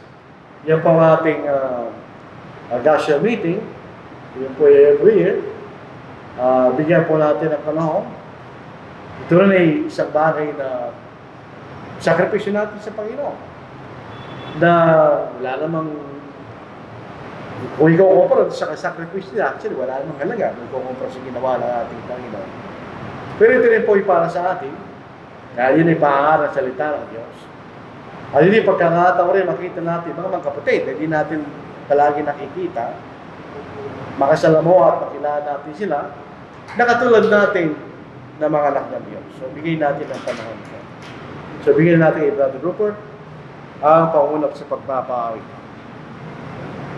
Speaker 1: yan po ang ating Gasha meeting, yun po every year. Bigyan po natin ng panahon. Ito rin ay isang bagay na sakripisyo natin sa Panginoon. Na wala namang, kung ikaw kumpara sa sakripisyo niya, actually wala namang halaga kung ikaw kumpara sa ginawa ng ating Panginoon. Pero ito rin po ay para sa atin, dahil yun ay pangaral sa salita ng Diyos. At hindi pagkakataon rin makita natin, mga kapatid, hindi natin palagi nakikita, makasalamuha at makilala natin sila, nakatulad natin na mga anak ng Diyos. So, bigyan natin ang panahon. So, bigyan natin kay Brother Rupert ang pangunap sa pagpapaawit.